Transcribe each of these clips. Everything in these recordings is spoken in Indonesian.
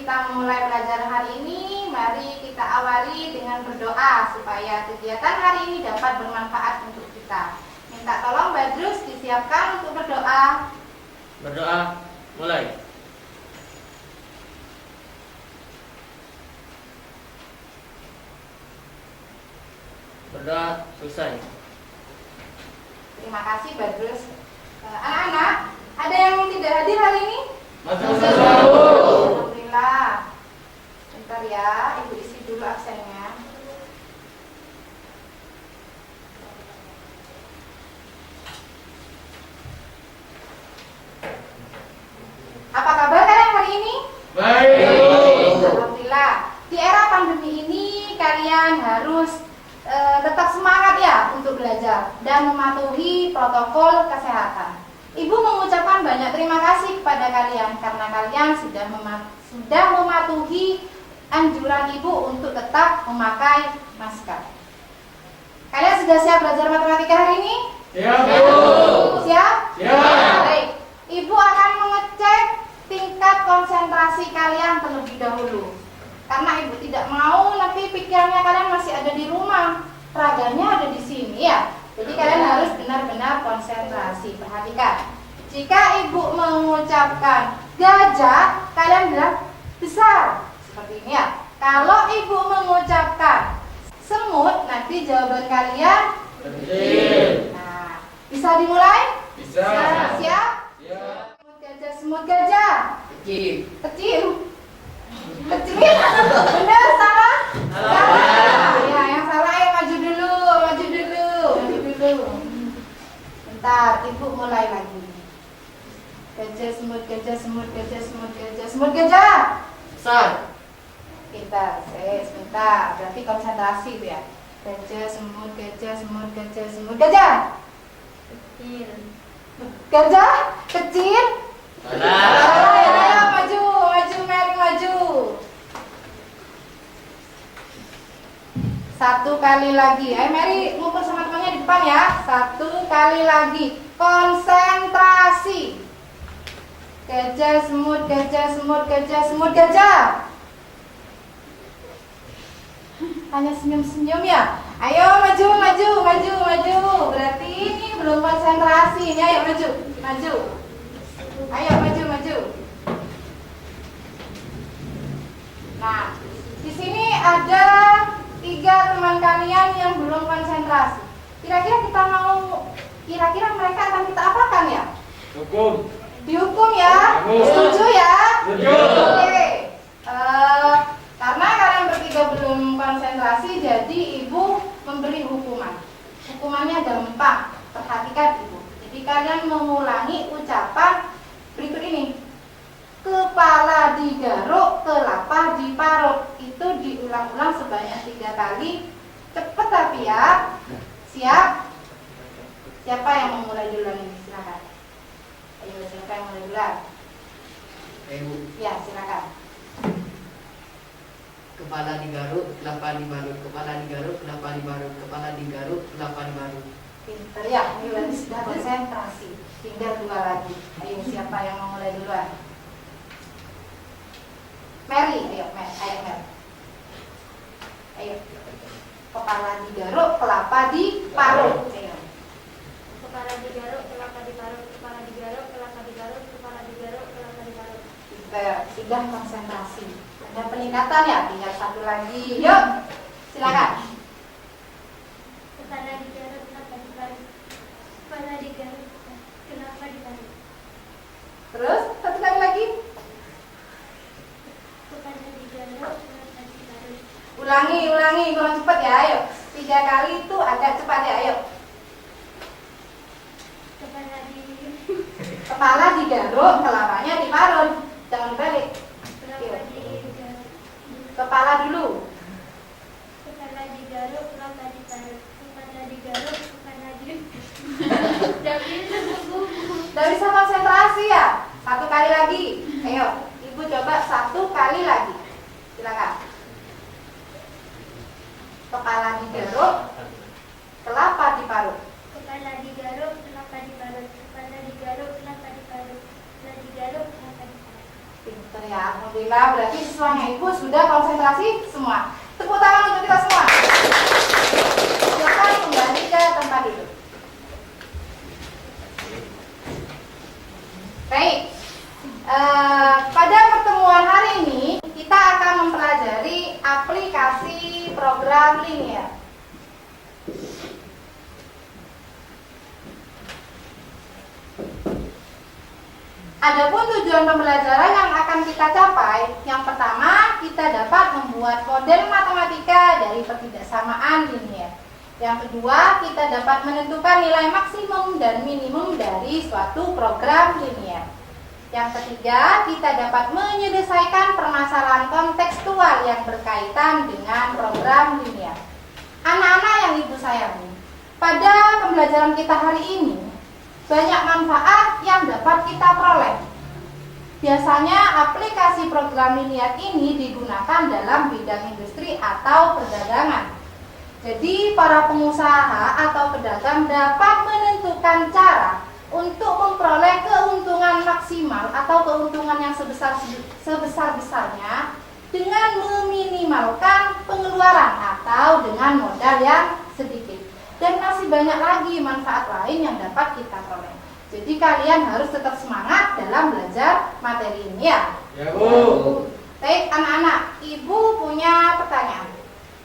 kita mulai belajar hari ini, mari kita awali dengan berdoa supaya kegiatan hari ini dapat bermanfaat untuk kita. Minta tolong Badrus disiapkan untuk berdoa. Berdoa, mulai. Berdoa, selesai. Terima kasih Badrus. Anak-anak, ada yang tidak hadir hari ini? Alhamdulillah. Bentar ya, Ibu isi dulu absennya. Apa kabar kalian hari ini? Baik. Alhamdulillah. Di era pandemi ini kalian harus tetap semangat ya untuk belajar dan mematuhi protokol kesehatan. Ibu mengucapkan banyak terima kasih kepada kalian karena kalian sudah mematuhi anjuran Ibu untuk tetap memakai masker. Kalian sudah siap belajar matematika hari ini? Siap, Bu. Siap? Siap. Baik. Ibu akan mengecek tingkat konsentrasi kalian terlebih dahulu. Karena Ibu tidak mau nanti pikirannya kalian masih ada di rumah, raganya ada di sini ya. Jadi kalian harus benar-benar konsentrasi. Perhatikan. Jika Ibu mengucapkan gajah, kalian bilang besar. Seperti ini ya. Kalau Ibu mengucapkan semut, nanti jawaban kalian kecil. Nah, bisa dimulai? Bisa. Siap? Siap. Semut gajah. Kecil. Kecil. Kecil. Benar, salah? Salah. Ya, yang salah ayo maju dulu. Bentar, Ibu mulai lagi. Gajah, semut, gajah, semut, gajah, semut, gajah, semut, gajah. Besar. Kita, sebentar. Berarti konsentrasi ya. Gajah, semut, gajah, semut, gajah, semut, gajah. Kecil. Gajah, kecil. Salah. Ayo, maju, Mary, maju. Satu kali lagi. Ayo Mary, ngumpul sama temannya di depan ya. Satu kali lagi. Konsentrasi. Gajah, semut, gajah, semut, gajah, semut, gajah. Hanya senyum-senyum ya. Ayo maju. Berarti ini belum konsentrasi. Ini ayo maju. Ayo maju. Nah, di sini ada 3 teman kalian yang belum konsentrasi. Kira-kira mereka akan kita apakan ya? Hukum. Dihukum ya? Hukum. Setuju ya? Setuju. Oke. Karena kalian bertiga belum konsentrasi, jadi Ibu memberi hukuman. Hukumannya gampang. Perhatikan Ibu. Jadi kalian mengulangi ucapan berikut ini. Kepala digaruk, kelapa diparut. Itu diulang-ulang sebanyak 3 kali. Cepet tapi ya. Siap? Siapa yang mau mulai duluan ini? Silakan. Ayo, siapa yang mulai duluan? Ibu. Ya, silakan. Kepala digaruk, kelapa dibarut. Kepala digaruk, kelapa dibarut. Kepala digaruk, kelapa dibarut. Pinter ya, ini berarti sudah konsentrasi. Tinggal 2 lagi. Ayo, siapa yang mau mulai duluan? Mary, ayo Mary. Ayo. Kepala digaruk, kelapa diparut. Ayo. Kepala digaruk, kelapa diparut. Kepala digaruk, kelapa diparut. Kepala digaruk, kelapa diparut. Pinter, sudah konsentrasi. Ada peningkatan ya, tinggal 1 lagi. Yuk, silakan. Kepala digaruk, kelapa diparut. Kepala digaruk, kelapa diparut. Terus, 1 kali lagi. Kepala digaruk, kelapa diparut. Ulangi, kurang cepat ya, ayo. 3 kali itu agak cepat ya, ayo. Kepala digaruk, kelapanya diparut. Jangan balik. Kepala dulu. Kepala digaruk, kelapa diparut. Kepala digaruk, kepala digaruk. Udah bisa konsentrasi ya? 1 kali lagi. Ayo, Ibu coba 1 kali lagi. Silakan. Kepala digaruk, kelapa diparut. Kepala digaruk, kelapa diparut. Kepala digaruk, kelapa diparut. Kepala digaruk, kelapa diparut. Pinter ya, Alhamdulillah, berarti siswanya Ibu sudah konsentrasi semua. Tepuk tangan untuk kita semua. Silakan kembali ke tempat duduk. Baik. Pada pertemuan hari ini kita akan mempelajari aplikasi program linear. Adapun tujuan pembelajaran yang akan kita capai, yang pertama kita dapat membuat model matematika dari pertidaksamaan linear. Yang kedua, kita dapat menentukan nilai maksimum dan minimum dari suatu program linear. Yang ketiga, kita dapat menyelesaikan permasalahan kontekstual yang berkaitan dengan program linear. Anak-anak yang Ibu sayangi, pada pembelajaran kita hari ini banyak manfaat yang dapat kita peroleh. Biasanya aplikasi program linear ini digunakan dalam bidang industri atau perdagangan. Jadi para pengusaha atau pedagang dapat menentukan cara untuk memperoleh keuntungan maksimal atau keuntungan yang sebesar-besarnya dengan meminimalkan pengeluaran atau dengan modal yang sedikit. Dan masih banyak lagi manfaat lain yang dapat kita peroleh. Jadi kalian harus tetap semangat dalam belajar materi ini ya. Ya, Bu. Baik anak-anak, Ibu punya pertanyaan.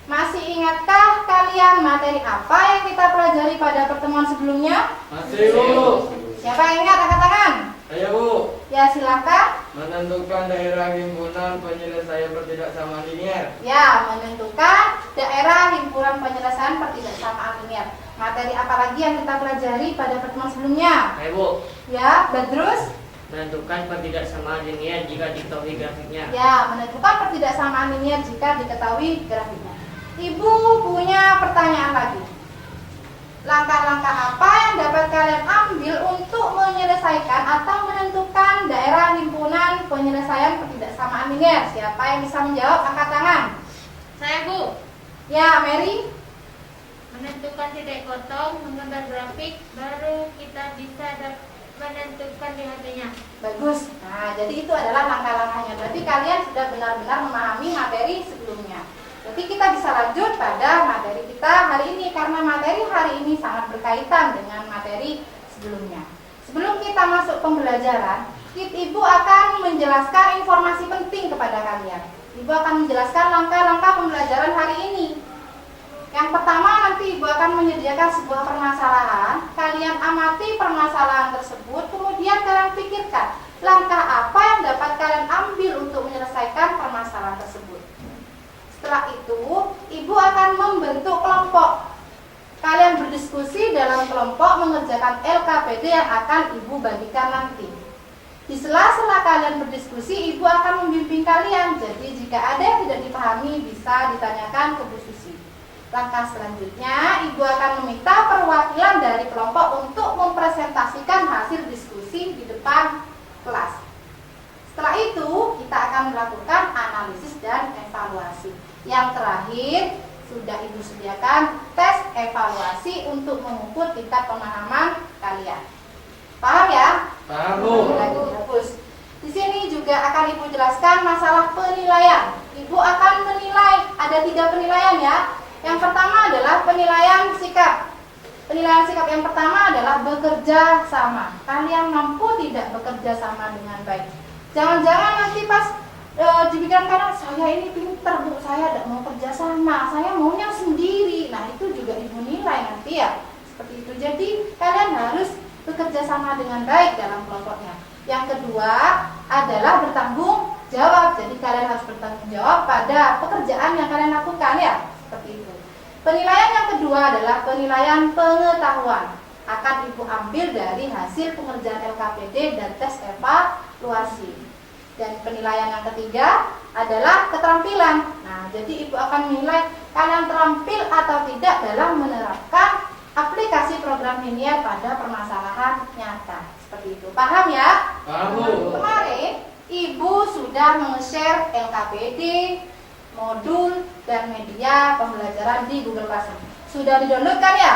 Masih ingatkah kalian materi apa yang kita pelajari pada pertemuan sebelumnya? Masih, Bu. Siapa yang ingat angkat tangan? Ayo, Bu. Ya silakan. Menentukan daerah himpunan penyelesaian pertidaksamaan linear. Ya, menentukan daerah himpunan penyelesaian pertidaksamaan linear. Materi apa lagi yang kita pelajari pada pertemuan sebelumnya? Ayo, Bu. Ya, Badrus. Menentukan pertidaksamaan linear jika diketahui grafiknya. Ya, menentukan pertidaksamaan linear jika diketahui grafiknya. Ibu punya pertanyaan lagi. Langkah-langkah apa yang dapat kalian ambil untuk menyelesaikan atau menentukan daerah himpunan penyelesaian pertidaksamaan linear? Siapa yang bisa menjawab? Angkat tangan. Saya, Bu. Ya, Mary. Menentukan titik potong, menggambar grafik, baru kita bisa menentukan DHT-nya. Bagus. Nah, jadi itu adalah langkah-langkahnya. Berarti kalian sudah benar-benar memahami materi sebelumnya. Jadi kita bisa lanjut pada materi kita hari ini karena materi hari ini sangat berkaitan dengan materi sebelumnya. Sebelum kita masuk pembelajaran, Ibu akan menjelaskan informasi penting kepada kalian. Ibu akan menjelaskan langkah-langkah pembelajaran hari ini. Yang pertama, nanti Ibu akan menyediakan sebuah permasalahan. Kalian amati permasalahan tersebut, kemudian kalian pikirkan langkah apa yang dapat kalian ambil untuk menyelesaikan permasalahan tersebut. Setelah itu, Ibu akan membentuk kelompok. Kalian berdiskusi dalam kelompok mengerjakan LKPD yang akan Ibu bagikan nanti. Di sela-sela kalian berdiskusi, Ibu akan membimbing kalian. Jadi jika ada yang tidak dipahami, bisa ditanyakan ke Bu Susi. Langkah selanjutnya, Ibu akan meminta perwakilan dari kelompok untuk mempresentasikan hasil diskusi di depan kelas. Setelah itu, kita akan melakukan analisis dan evaluasi. Yang terakhir, sudah Ibu sediakan tes evaluasi untuk mengukur tingkat pemahaman kalian. Paham ya? Paham, Bu. Lagi bagus. Di sini juga akan Ibu jelaskan masalah penilaian. Ibu akan menilai, ada 3 penilaian ya. Yang pertama adalah penilaian sikap. Penilaian sikap yang pertama adalah bekerja sama. Kalian mampu tidak bekerja sama dengan baik? Jangan-jangan nanti pas dipikiran karena saya ini pinter Bu, saya tidak mau kerja sama, saya maunya sendiri. Nah itu juga Ibu nilai nanti ya. Seperti itu. Jadi kalian harus bekerja sama dengan baik dalam kelompoknya. Yang kedua adalah bertanggung jawab. Jadi kalian harus bertanggung jawab pada pekerjaan yang kalian lakukan ya. Seperti itu. Penilaian yang kedua adalah penilaian pengetahuan. Akan Ibu ambil dari hasil pengerjaan LKPD dan tes evaluasi. Dan penilaian yang ketiga adalah keterampilan. Nah, jadi Ibu akan menilai kalian terampil atau tidak dalam menerapkan aplikasi program linear pada permasalahan nyata. Seperti itu. Paham ya? Paham, Bu. Kemarin Ibu sudah meng-share LKPD, modul, dan media pembelajaran di Google Classroom. Sudah di-download kan ya?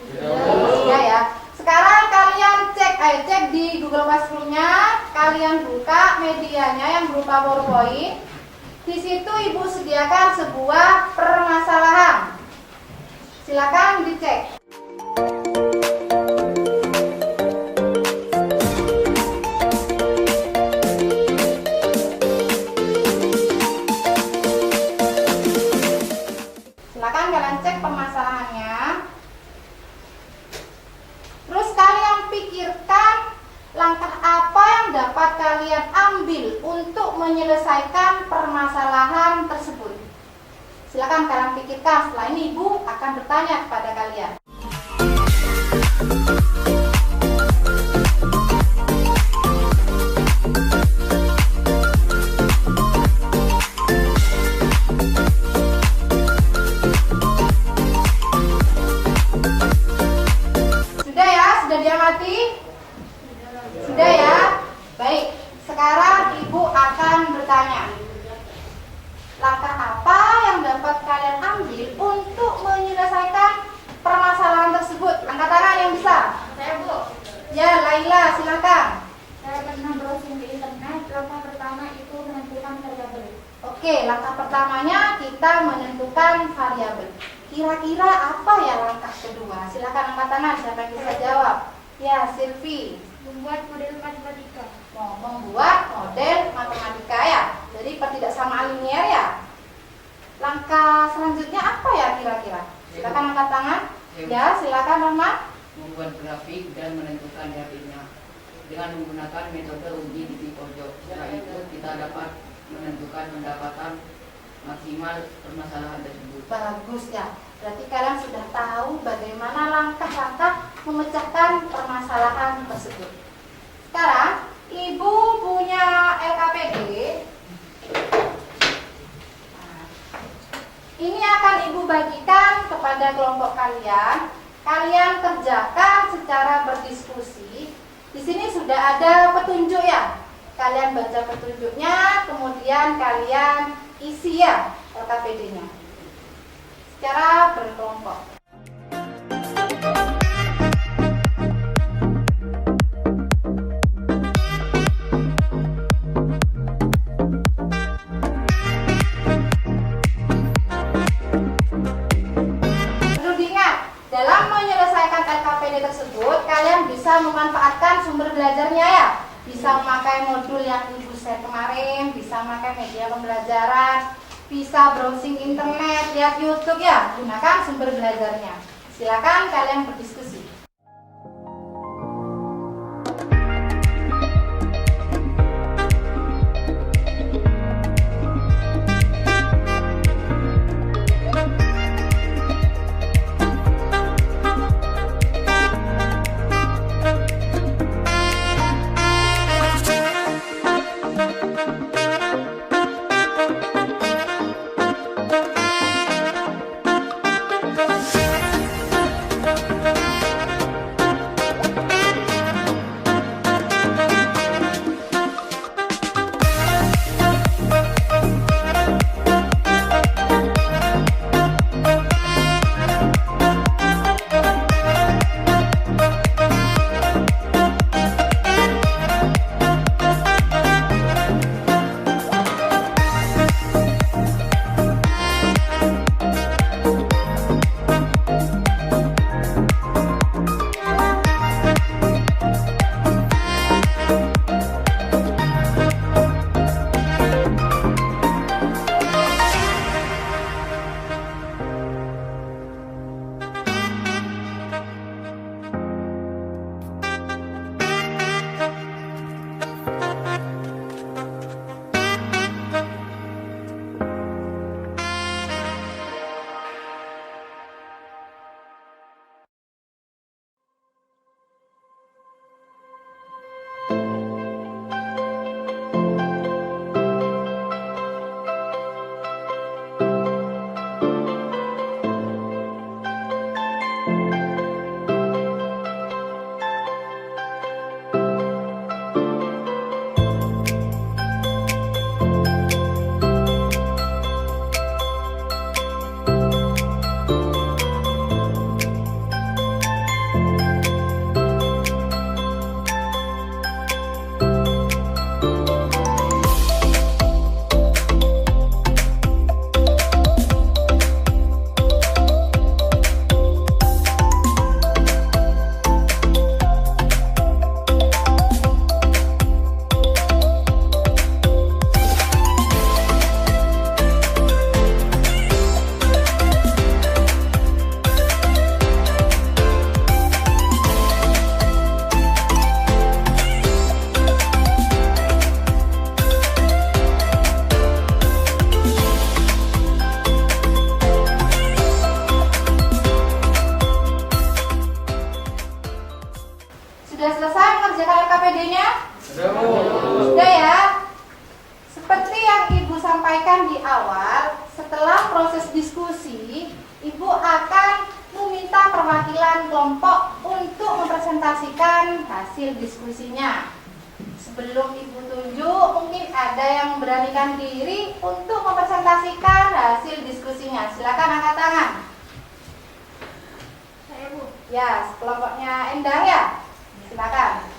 Sudah, Bu. Sudah ya. Sekarang kalian cek cek di Google Classroom-nya, kalian buka medianya yang berupa PowerPoint. Di situ Ibu sediakan sebuah permasalahan. Silakan dicek. Silakan kalian cek permasalahannya. Terus kalian pikirkan langkah apa yang dapat kalian ambil untuk menyelesaikan permasalahan tersebut. Silakan kalian pikirkan. Setelah ini Ibu akan bertanya kepada kalian. Sudah ya? Sudah diamati? Sudah ya? Baik. Sekarang Ibu akan bertanya. Langkah apa yang dapat kalian ambil untuk menyelesaikan permasalahan tersebut? Angkat tangan yang bisa. Saya, Bu. Ya, Laila, silakan. Saya pernah browsing di internet. Langkah pertama itu menentukan variabel. Oke, langkah pertamanya kita menentukan variabel. Kira-kira apa ya langkah kedua? Silakan angkat tangan, siapa yang bisa jawab? Ya, Silvi. Membuat model matematika. Mau membuat model matematika ya. Jadi pertidaksamaan linear ya. Langkah selanjutnya apa ya kira-kira? Silakan angkat tangan. Ya, silakan Rahmat. Membuat grafik dan menentukan dapilnya dengan menggunakan metode uji titik pojok. Setelah itu kita dapat menentukan pendapatan maksimal permasalahan tersebut. Bagus ya. Berarti kalian sudah tahu bagaimana langkah-langkah memecahkan permasalahan tersebut. Sekarang Ibu punya LKPD. Nah, ini akan Ibu bagikan kepada kelompok kalian. Kalian kerjakan secara berdiskusi. Di sini sudah ada petunjuk ya. Kalian baca petunjuknya, kemudian kalian isi ya LKPD-nya secara berkelompok. Perlu diingat, dalam menyelesaikan LKPD tersebut, kalian bisa memanfaatkan sumber belajarnya ya. Bisa memakai modul yang Ibu share kemarin, bisa memakai media pembelajaran, bisa browsing internet, lihat YouTube ya. Gunakan sumber belajarnya. Silakan kalian berdiskusi. sebagainya? Sudah. Sudah ya. Seperti yang Ibu sampaikan di awal, setelah proses diskusi, Ibu akan meminta perwakilan kelompok untuk mempresentasikan hasil diskusinya. Sebelum Ibu tunjuk, mungkin ada yang memberanikan diri untuk mempresentasikan hasil diskusinya. Silakan angkat tangan. Saya, Bu. Ya, kelompoknya Endah ya? Silakan.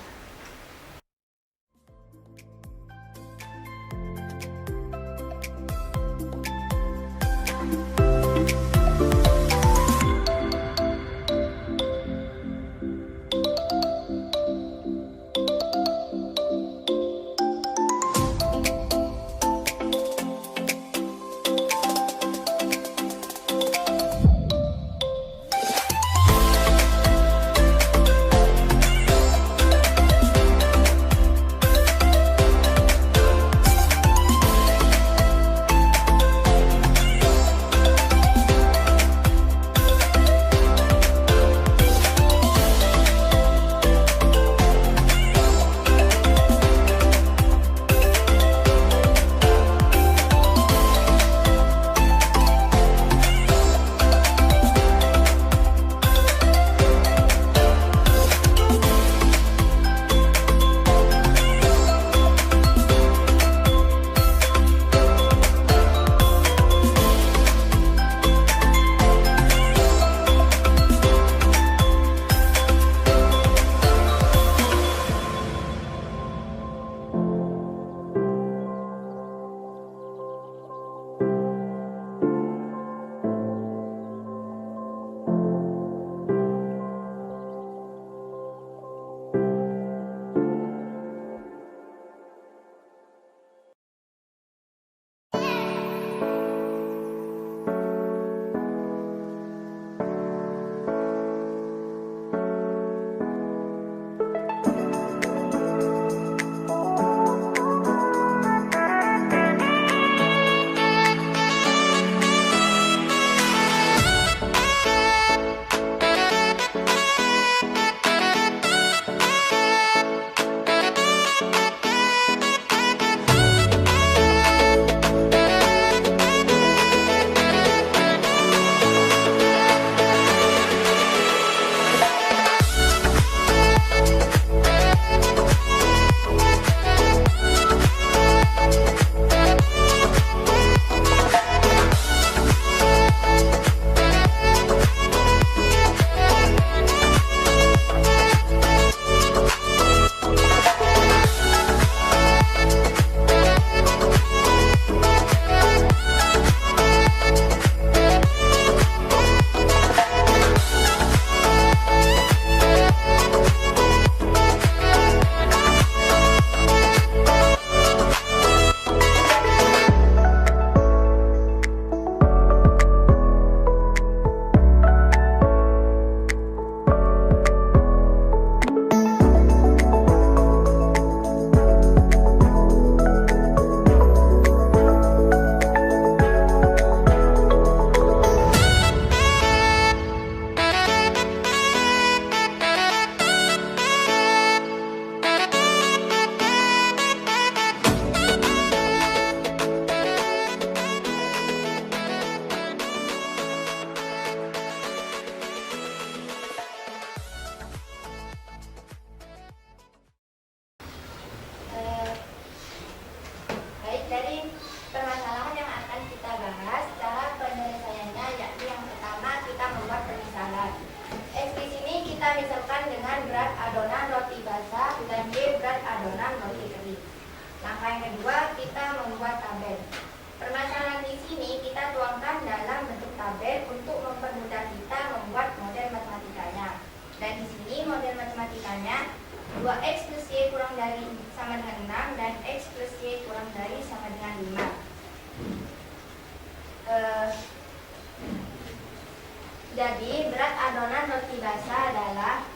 Jadi berat adonan roti basah adalah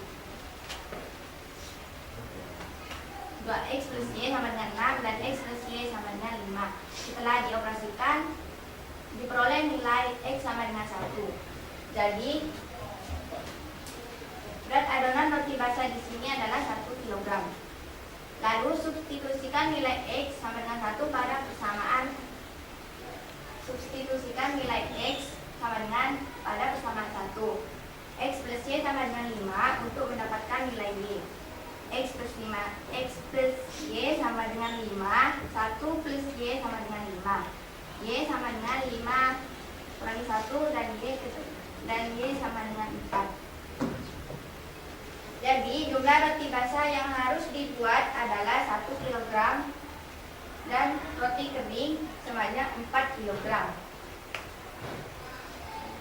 2x plus y sama dengan 6 dan x plus y sama dengan 5. Setelah dioperasikan diperoleh nilai x sama dengan 1. Jadi berat adonan roti basah di sini adalah 1 kg. Lalu substitusikan nilai X sama dengan 1 pada persamaan. Substitusikan nilai X sama dengan pada persamaan 1. X plus Y sama dengan 5 untuk mendapatkan nilai Y. X plus Y sama dengan 5, 1 plus Y sama dengan 5. Y sama dengan 5 kurangi 1 dan Y sama dengan 4. Jadi jumlah roti basah yang harus dibuat adalah 1 kg dan roti kering sebanyak 4 kg.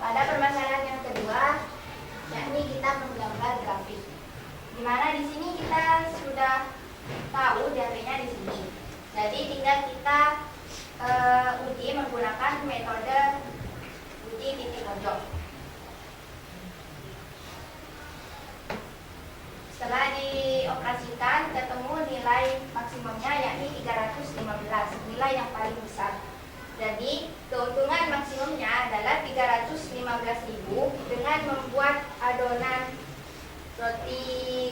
Pada permasalahan yang kedua, yakni kita menggambar grafik. Di mana di sini kita sudah tahu DP-nya di sini. Jadi tinggal kita uji menggunakan metode uji titik pojok. Setelah dioperasikan ketemu nilai maksimumnya yakni 315, nilai yang paling besar. Jadi keuntungan maksimumnya adalah 315.000 dengan membuat adonan roti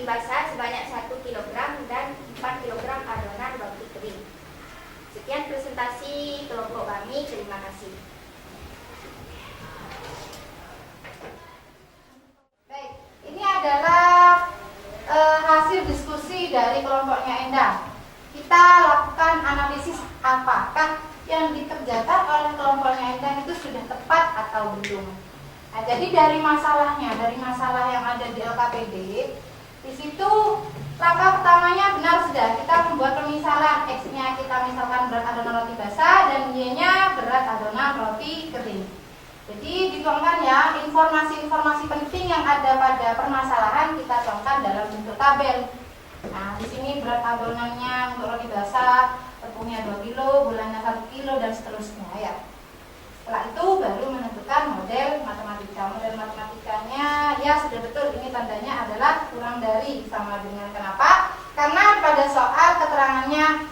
basah sebanyak 1 kg dan 4 kg adonan roti kering. Sekian presentasi kelompok kami, terima kasih. Baik, ini adalah hasil diskusi dari kelompoknya Endang. Kita lakukan analisis apakah yang dikerjakan oleh kelompoknya Endang itu sudah tepat atau belum. Nah, jadi dari masalah yang ada di LKPD, di situ langkah pertamanya benar sudah kita membuat pemisalan. X-nya kita misalkan berat adonan roti basah dan Y-nya berat adonan roti kering. Jadi dituangkan ya informasi-informasi penting yang ada pada permasalahan kita tuangkan dalam bentuk tabel. Nah, di sini berat adonannya untuk roti basah, tepungnya 2 kilo, gulanya 1 kilo dan seterusnya ya. Setelah itu baru menentukan model matematika. Model matematikanya ya sudah betul, ini tandanya adalah kurang dari sama dengan. Kenapa? Karena pada soal keterangannya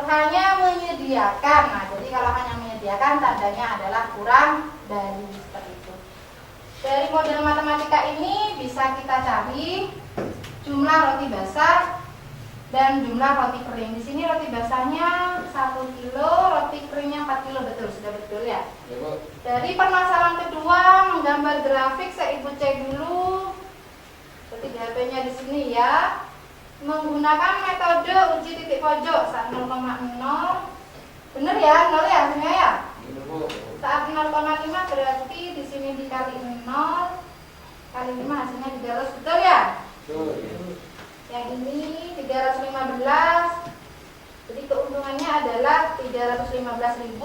hanya menyediakan. Nah, jadi kalau hanya menyediakan tandanya adalah kurang dari, seperti itu. Dari model matematika ini bisa kita cari jumlah roti basah dan jumlah roti kering. Di sini roti basahnya 1 kilo, roti keringnya 4 kilo, betul, sudah betul ya. Ya, Bu. Dari permasalahan kedua menggambar grafik, saya Ibu cek dulu. Seperti di HP-nya di sini ya. Menggunakan metode uji titik pojok saat 0,0. Benar ya, 0 ya hasilnya ya. Benar, Bu. Saat 0,5 berarti di sini dikali 0 kali 5 hasilnya 300, betul ya? Betul. Yang ini 315. Jadi keuntungannya adalah 315.000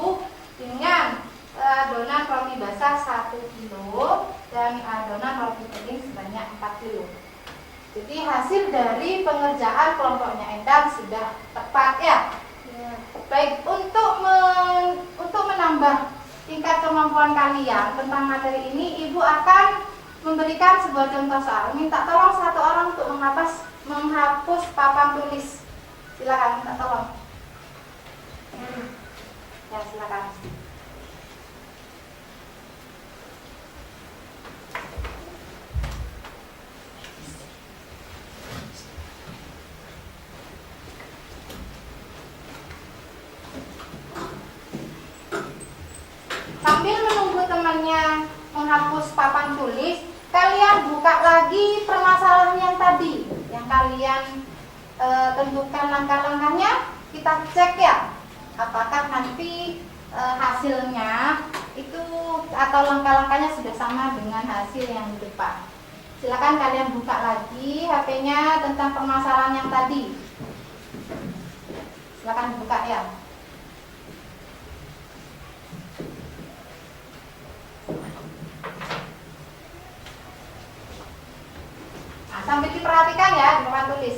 dengan adonan roti basah 1 kilo dan adonan roti kering sebanyak 4 kilo. Jadi hasil dari pengerjaan kelompoknya Endang sudah tepat ya. Baik, untuk menambah tingkat kemampuan kalian tentang materi ini, Ibu akan memberikan sebuah contoh soal. Minta tolong satu orang untuk menghapus papan tulis. Silakan, minta tolong. Ya, silakan. Sambil menunggu temannya menghapus papan tulis, kalian buka lagi permasalahan yang tadi, yang kalian tentukan langkah-langkahnya. Kita cek ya, apakah nanti hasilnya itu atau langkah-langkahnya sudah sama dengan hasil yang di depan. Silakan kalian buka lagi HP-nya tentang permasalahan yang tadi. Silakan buka ya. Nah, sambil diperhatikan ya di papan tulis.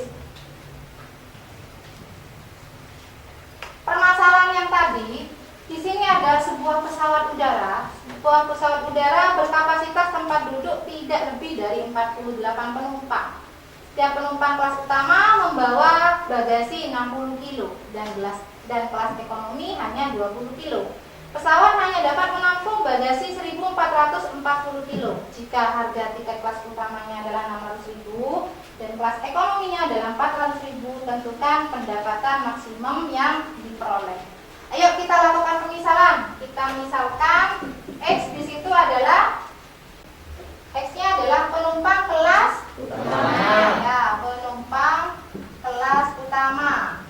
Permasalahan yang tadi, di sini ada sebuah pesawat udara. Sebuah pesawat udara berkapasitas tempat duduk tidak lebih dari 48 penumpang. Setiap penumpang kelas utama membawa bagasi 60 kg dan kelas ekonomi hanya 20 kg. Pesawat hanya dapat menampung bagasi 1.440 kg. Jika harga tiket kelas utamanya adalah 600.000, dan kelas ekonominya adalah 400.000, tentukan pendapatan maksimum yang diperoleh. Ayo kita lakukan pemisalan. Kita misalkan X di situ adalah X-nya adalah penumpang kelas utama. Ya, penumpang kelas utama.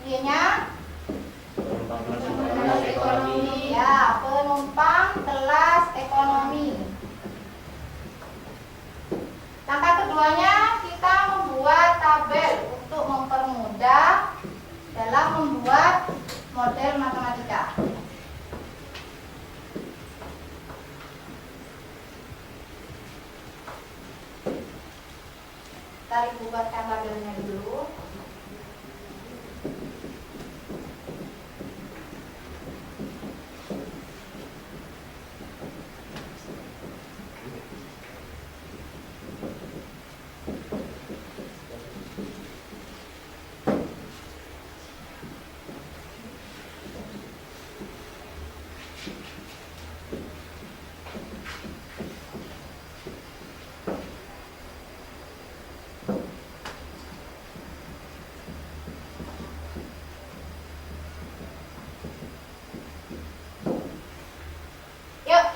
Y-nya Kelas ekonomi. ya, penumpang kelas ekonomi. Langkah keduanya kita membuat tabel untuk mempermudah dalam membuat model matematika. Kita buatkan tabelnya dulu.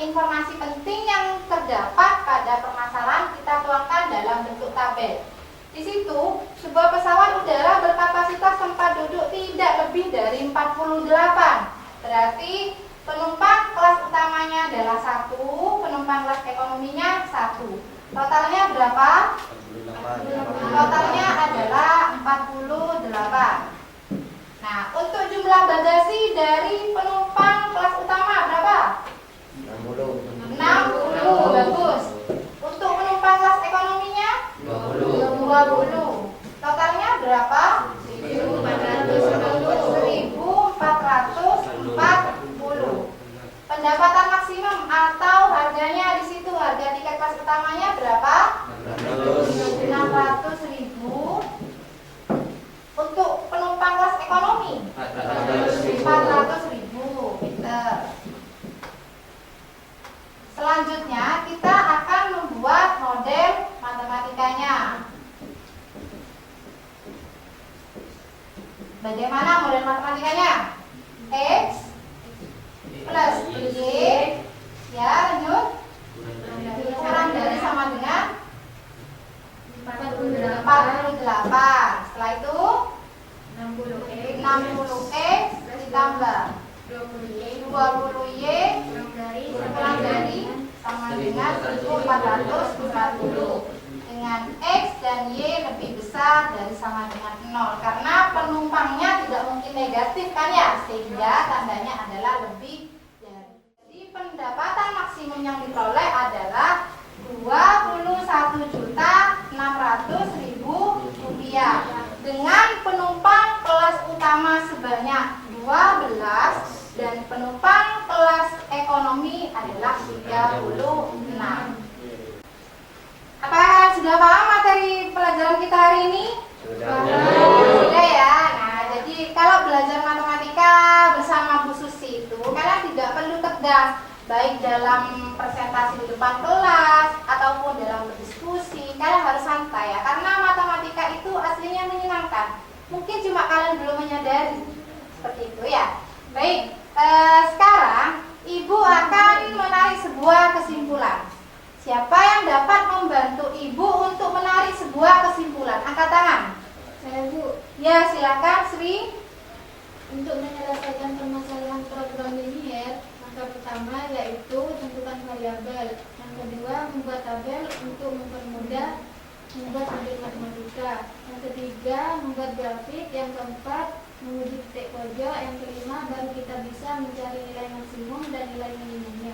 Informasi penting yang terdapat pada permasalahan kita tuangkan dalam bentuk tabel. Di situ, sebuah pesawat udara berkapasitas tempat duduk tidak lebih dari 48. Berarti penumpang kelas utamanya adalah 1, penumpang kelas ekonominya 1. Totalnya berapa? Totalnya adalah 48. Nah, untuk jumlah bagasi dari penumpang kelas utama berapa? 60. Bagus. Untuk penumpang kelas ekonominya 20. Totalnya berapa? 1.440. Pendapatan maksimum atau harganya di situ, harga tiket kelas utamanya berapa? 600.000. Untuk penumpang kelas ekonomi 400.000. Pinter. Selanjutnya kita akan membuat model matematikanya. Bagaimana model matematikanya? X plus Y, ya lanjut, kurang dari sama dengan 48. Setelah itu 60X ditambah 20Y kurang dari sama dengan 1.440, dengan X dan Y lebih besar dari sama dengan 0 karena penumpangnya tidak mungkin negatif kan ya, sehingga tandanya adalah lebih dari. Jadi pendapatan maksimum yang diperoleh adalah 21.600.000 rupiah dengan penumpang kelas utama sebanyak 12 dan penumpang kelas ekonomi adalah 36. Apakah sudah paham materi pelajaran kita hari ini? Sudah ya. Nah, jadi kalau belajar matematika bersama Bu Susi itu kalian tidak perlu tegang, baik dalam presentasi di depan kelas ataupun dalam berdiskusi. Kalian harus santai ya, karena matematika itu aslinya menyenangkan. Mungkin cuma kalian belum menyadari seperti itu ya. Baik, sekarang Ibu akan menarik sebuah kesimpulan. Siapa yang dapat membantu Ibu untuk menarik sebuah kesimpulan? Angkat tangan. Saya, Bu. Ya, silakan Sri. Untuk menyelesaikan permasalahan program linier, langkah pertama yaitu tentukan variabel. Yang kedua, membuat tabel untuk mempermudah membuat model matematika. Yang ketiga, membuat grafik. Yang keempat, menguji titik pojok. Yang kelima, baru kita bisa mencari nilai maksimum dan nilai minimumnya.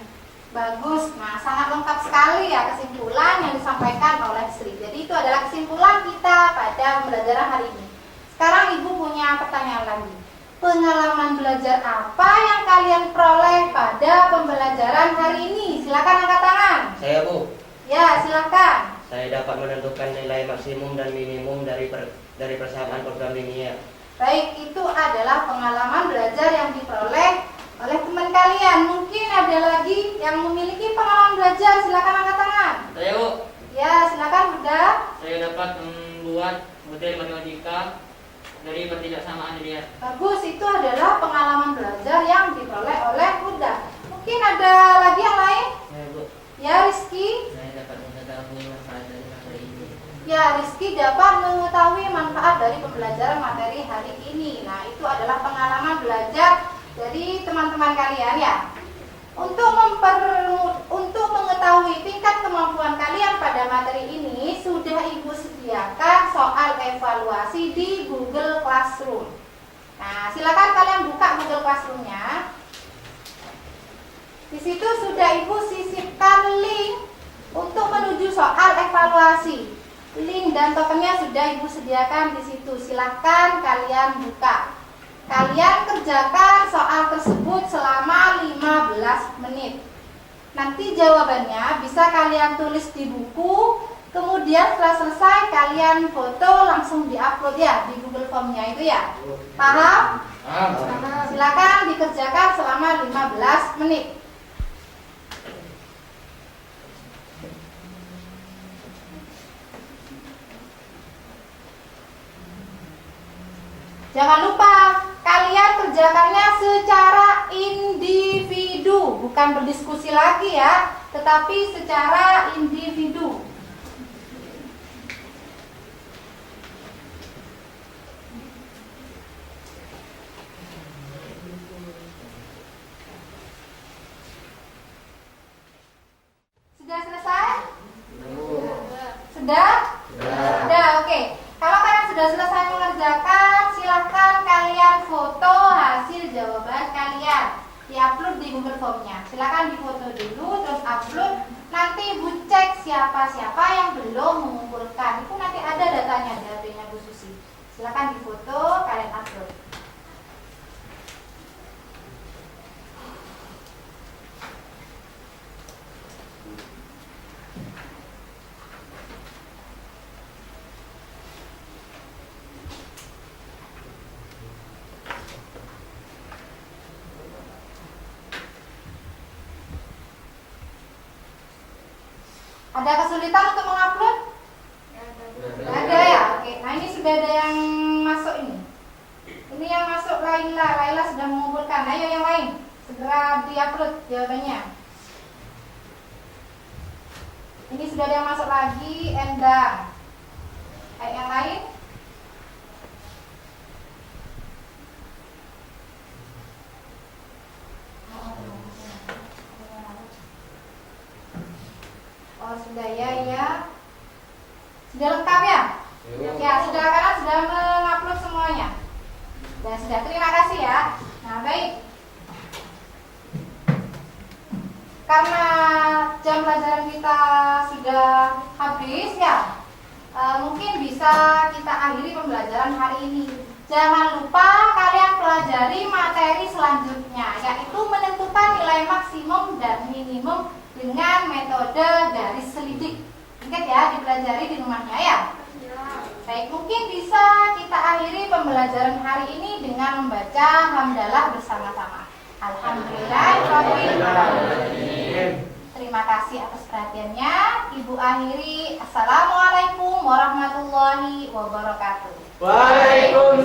Bagus. Nah, sangat lengkap sekali ya kesimpulan yang disampaikan oleh Sri. Jadi itu adalah kesimpulan kita pada pembelajaran hari ini. Sekarang Ibu punya pertanyaan lagi. Pengalaman belajar apa yang kalian peroleh pada pembelajaran hari ini? Silakan angkat tangan. Saya, Bu. Ya, silakan. Saya dapat menentukan nilai maksimum dan minimum dari persamaan program linier. Baik, itu adalah pengalaman belajar yang diperoleh oleh teman kalian. Mungkin ada lagi yang memiliki pengalaman belajar. Silakan angkat tangan. Saya, Bu. Ya, silakan Bunda. Saya dapat membuat model matematika dari ketidaksamaan linear. Bagus, itu adalah pengalaman belajar yang diperoleh oleh Huda. Mungkin ada lagi yang lain? Ya, Bu. Ya, Rizky? Saya dapat mengetahui manfaat dari materi ini. Ya, Rizky dapat mengetahui manfaat dari pembelajaran materi hari ini. Nah, itu adalah pengalaman belajar dari teman-teman kalian ya. Untuk mengetahui tingkat kemampuan kalian pada materi ini, sudah Ibu sediakan soal evaluasi di Google Classroom. Nah, silakan kalian buka Google Classroom-nya. Di situ sudah Ibu sisipkan link untuk menuju soal evaluasi. Link dan tokennya sudah Ibu sediakan di situ. Silakan kalian buka. Kalian kerjakan soal tersebut selama 15 menit. Nanti jawabannya bisa kalian tulis di buku. Kemudian setelah selesai kalian foto langsung diupload ya di Google Form-nya itu ya. Paham? Silakan dikerjakan selama 15 menit. Jangan lupa kalian kerjakannya secara individu, bukan berdiskusi lagi ya, tetapi secara individu. Sudah selesai? Sudah? Sudah, oke. Kalau kalian sudah selesai mengerjakan, silahkan kalian foto hasil jawaban kalian. Di-upload di Google Form-nya. Silahkan difoto dulu, terus upload. Nanti Ibu cek siapa-siapa yang belum mengumpulkan. Itu nanti ada datanya di HP-nya Bu Susi. Silahkan difoto, kalian upload. Ada kesulitan untuk mengupload? Ada ya? Oke. Nah, ini sudah ada yang masuk ini. Ini yang masuk Laila. Laila sudah mengumpulkan. Ayo yang lain. Segera diupload jawabannya. Ini sudah ada yang masuk lagi. Endang. Ayo yang lain. Oh sudah ya. Sudah lengkap ya? Ya sudah, karena sudah mengupload semuanya. Dan sudah, terima kasih ya. Nah baik. Karena jam pelajaran kita sudah habis ya, mungkin bisa kita akhiri pembelajaran hari ini. Jangan lupa kalian pelajari materi selanjutnya, yaitu menentukan nilai maksimum dan minimum dengan metode garis selidik. Ingat ya, dipelajari di rumahnya ya. Baik, mungkin bisa kita akhiri pembelajaran hari ini dengan membaca hamdalah bersama-sama. Alhamdulillahirabbil alamin. Terima kasih atas perhatiannya. Ibu akhiri. Assalamualaikum warahmatullahi wabarakatuh. Waalaikumsalam.